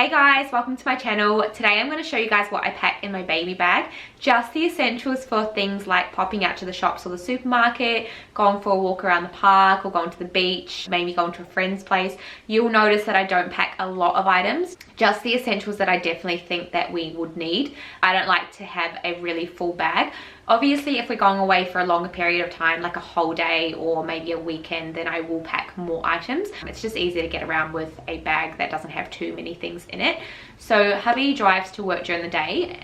Hey guys, welcome to my channel. Today I'm going to show you guys what I pack in my baby bag. Just the essentials for things like popping out to the shops or the supermarket, going for a walk around the park or going to the beach, maybe going to a friend's place. You'll notice that I don't pack a lot of items, just the essentials that I definitely think that we would need. I don't like to have a really full bag. Obviously, if we're going away for a longer period of time, like a whole day or maybe a weekend, then I will pack more items. It's just easier to get around with a bag that doesn't have too many things in it. So hubby drives to work during the day,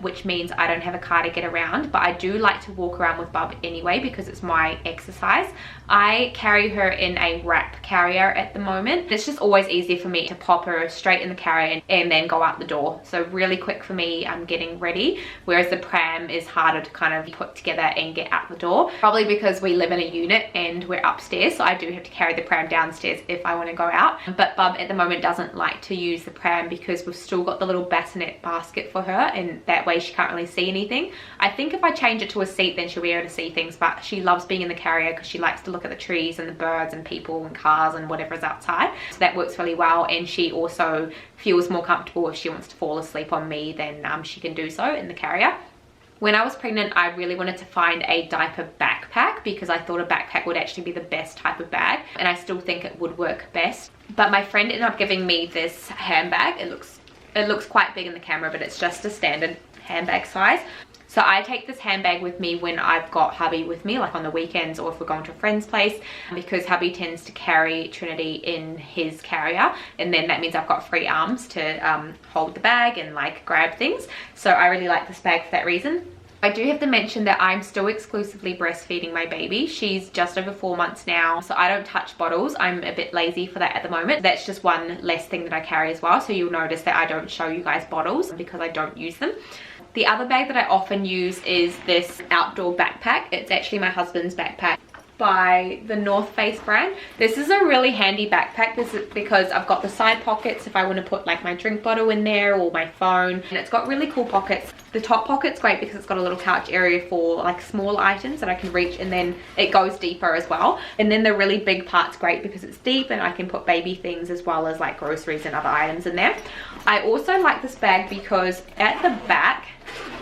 which means I don't have a car to get around, but I do like to walk around with Bub anyway because it's my exercise. I carry her in a wrap carrier at the moment. It's just always easier for me to pop her straight in the carrier and then go out the door. So really quick for me getting ready, whereas the pram is harder to kind of put together and get out the door. Probably because we live in a unit and we're upstairs, so I do have to carry the pram downstairs if I want to go out. But Bub at the moment doesn't like to use the pram because we've still got the little bassinet basket for her, and that way she can't really see anything. I think if I change it to a seat then she'll be able to see things, but she loves being in the carrier because she likes to look at the trees and the birds and people and cars and whatever's outside. So that works really well, and she also feels more comfortable if she wants to fall asleep on me, then she can do so in the carrier. When I was pregnant, I really wanted to find a diaper backpack because I thought a backpack would actually be the best type of bag, and I still think it would work best. But my friend ended up giving me this handbag. It looks quite big in the camera, but it's just a standard handbag size. So I take this handbag with me when I've got hubby with me, like on the weekends or if we're going to a friend's place, because hubby tends to carry Trinity in his carrier, and then that means I've got free arms to hold the bag and like grab things. So I really like this bag for that reason. I do have to mention that I'm still exclusively breastfeeding my baby. She's just over 4 months now, so I don't touch bottles. I'm a bit lazy for that at the moment. That's just one less thing that I carry as well. So you'll notice that I don't show you guys bottles because I don't use them. The other bag that I often use is this outdoor backpack. It's actually my husband's backpack by the North Face brand. This is a really handy backpack. This is because I've got the side pockets if I want to put like my drink bottle in there or my phone, and it's got really cool pockets. The top pocket's great because it's got a little couch area for like small items that I can reach, and then it goes deeper as well. And then the really big part's great because it's deep and I can put baby things as well as like groceries and other items in there. I also like this bag because at the back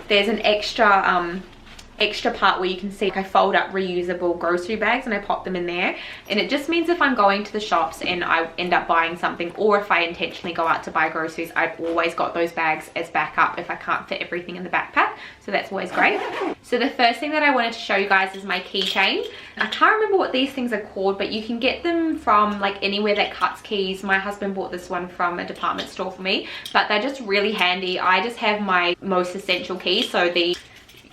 there's an extra part where you can see I fold up reusable grocery bags and I pop them in there, and it just means if I'm going to the shops and I end up buying something, or if I intentionally go out to buy groceries, I've always got those bags as backup if I can't fit everything in the backpack. So that's always great. So the first thing that I wanted to show you guys is my keychain. I can't remember what these things are called, but you can get them from like anywhere that cuts keys. My husband bought this one from a department store for me, but they're just really handy. I just have my most essential keys, so the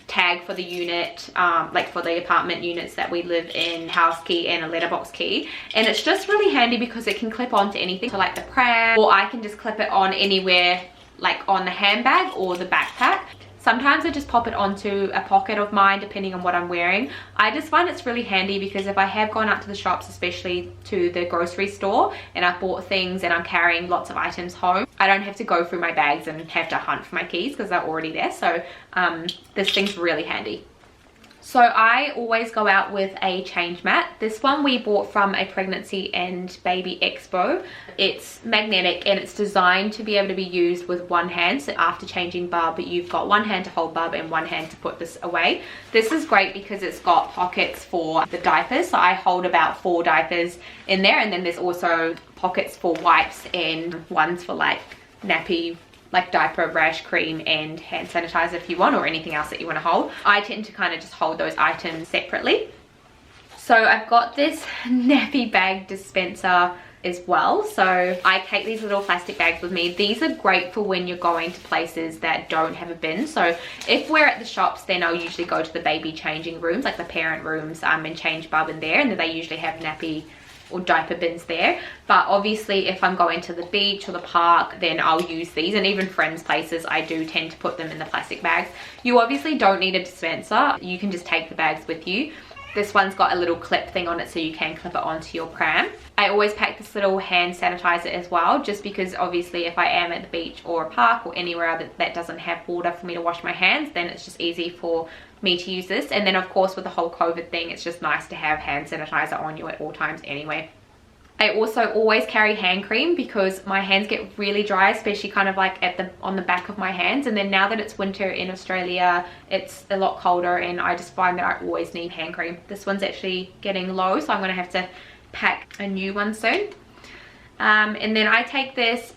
tag for the unit, like for the apartment units that we live in, house key and a letterbox key, and it's just really handy because it can clip onto anything, so like the pram, or I can just clip it on anywhere like on the handbag or the backpack. Sometimes I just pop it onto a pocket of mine depending on what I'm wearing. I just find it's really handy because if I have gone out to the shops, especially to the grocery store, and I've bought things and I'm carrying lots of items home, I don't have to go through my bags and have to hunt for my keys because they're already there. So this thing's really handy. So I always go out with a change mat. This one we bought from a pregnancy and baby expo. It's magnetic and it's designed to be able to be used with one hand. So after changing Bub, you've got one hand to hold Bub and one hand to put this away. This is great because it's got pockets for the diapers. So I hold about 4 diapers in there, and then there's also pockets for wipes and ones for like nappy, like diaper, rash cream and hand sanitizer if you want, or anything else that you want to hold. I tend to kind of just hold those items separately. So I've got this nappy bag dispenser as well. So I take these little plastic bags with me. These are great for when you're going to places that don't have a bin. So if we're at the shops, then I'll usually go to the baby changing rooms, like the parent rooms, and change Bub in there, and then they usually have nappy or diaper bins there. But obviously if I'm going to the beach or the park, then I'll use these, and even friends' places I do tend to put them in the plastic bags. You obviously don't need a dispenser, you can just take the bags with you. This one's got a little clip thing on it so you can clip it onto your pram. I always pack this little hand sanitizer as well, just because obviously if I am at the beach or a park or anywhere that doesn't have water for me to wash my hands, then it's just easy for me to use this. And then of course with the whole COVID thing, it's just nice to have hand sanitizer on you at all times anyway. I also always carry hand cream because my hands get really dry, especially kind of like on the back of my hands. And then now that it's winter in Australia, it's a lot colder and I just find that I always need hand cream. This one's actually getting low, so I'm gonna have to pack a new one soon. And then I take this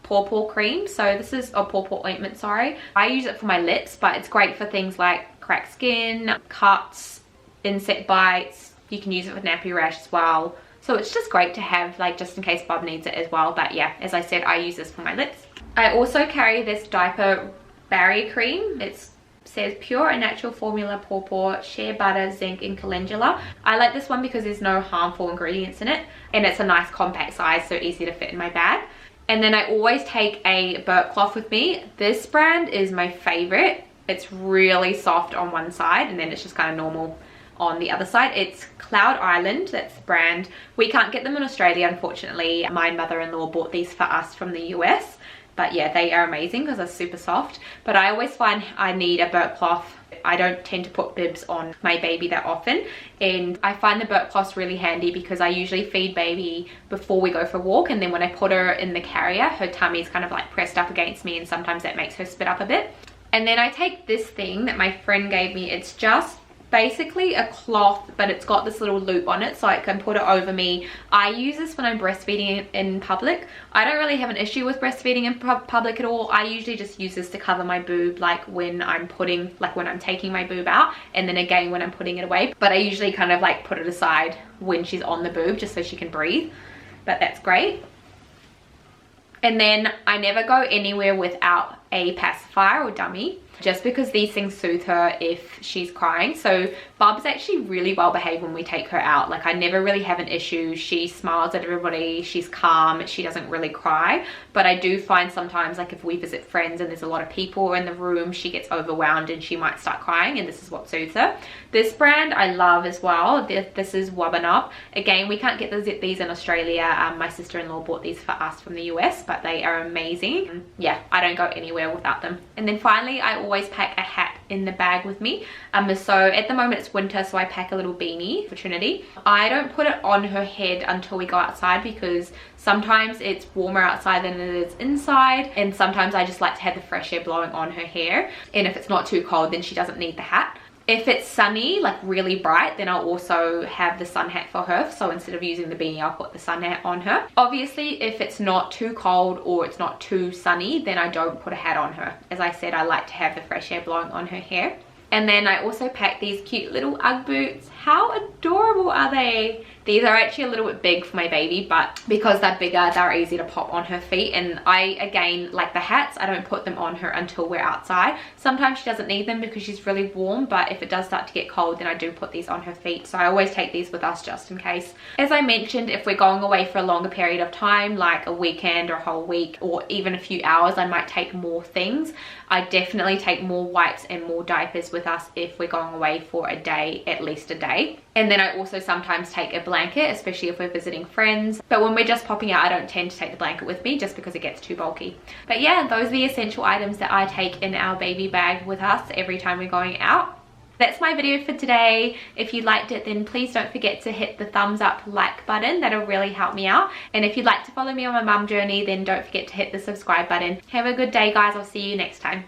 pawpaw cream. So this is a pawpaw ointment, sorry. I use it for my lips, but it's great for things like cracked skin, cuts, insect bites. You can use it with nappy rash as well. So it's just great to have, like, just in case Bob needs it as well. But yeah, as I said, I use this for my lips. I also carry this diaper barrier cream. It says pure and natural formula, pawpaw, shea butter, zinc and calendula. I like this one because there's no harmful ingredients in it, and it's a nice compact size, so easy to fit in my bag. And then I always take a Burke cloth with me. This brand is my favorite. It's really soft on one side and then it's just kind of normal on the other side. It's Cloud Island, that's the brand. We can't get them in Australia, unfortunately. My mother-in-law bought these for us from the US. But yeah, they are amazing because they're super soft. But I always find I need a Burke cloth. I don't tend to put bibs on my baby that often. And I find the Burke cloths really handy because I usually feed baby before we go for a walk. And then when I put her in the carrier, her tummy's kind of like pressed up against me and sometimes that makes her spit up a bit. And then I take this thing that my friend gave me. It's just basically a cloth, but it's got this little loop on it so I can put it over me. I use this when I'm breastfeeding in public. I don't really have an issue with breastfeeding in public at all. I usually just use this to cover my boob, like when I'm taking my boob out, and then again when I'm putting it away. But I usually kind of like put it aside when she's on the boob just so she can breathe. But that's great. And then I never go anywhere without a pacifier or dummy, just because these things soothe her if she's crying. So Bub's actually really well behaved when we take her out. Like, I never really have an issue. She smiles at everybody, she's calm, she doesn't really cry. But I do find sometimes, like if we visit friends and there's a lot of people in the room, she gets overwhelmed and she might start crying, and this is what soothes her. This brand I love as well. This is Wubbanub. Again, we can't get these in Australia. My sister-in-law bought these for us from the US, but they are amazing. Yeah, I don't go anywhere without them. And then finally, I always pack a hat in the bag with me. So at the moment it's winter, so I pack a little beanie for Trinity. I don't put it on her head until we go outside because sometimes it's warmer outside than it is inside, and sometimes I just like to have the fresh air blowing on her hair. And if it's not too cold, then she doesn't need the hat. If it's sunny, like really bright, then I'll also have the sun hat for her. So instead of using the beanie, I'll put the sun hat on her. Obviously, if it's not too cold or it's not too sunny, then I don't put a hat on her. As I said, I like to have the fresh air blowing on her hair. And then I also packed these cute little Ugg boots. How adorable are they? These are actually a little bit big for my baby, but because they're bigger, they're easy to pop on her feet. And I, again, like the hats, I don't put them on her until we're outside. Sometimes she doesn't need them because she's really warm, but if it does start to get cold, then I do put these on her feet. So I always take these with us just in case. As I mentioned, if we're going away for a longer period of time, like a weekend or a whole week, or even a few hours, I might take more things. I definitely take more wipes and more diapers with us if we're going away for a day, at least a day. And then I also sometimes take a blanket, especially if we're visiting friends. But when we're just popping out, I don't tend to take the blanket with me just because it gets too bulky. But yeah, those are the essential items that I take in our baby bag with us every time we're going out. That's my video for today. If you liked it, then please don't forget to hit the thumbs up like button. That'll really help me out. And if you'd like to follow me on my mum journey, then don't forget to hit the subscribe button. Have a good day, guys. I'll see you next time.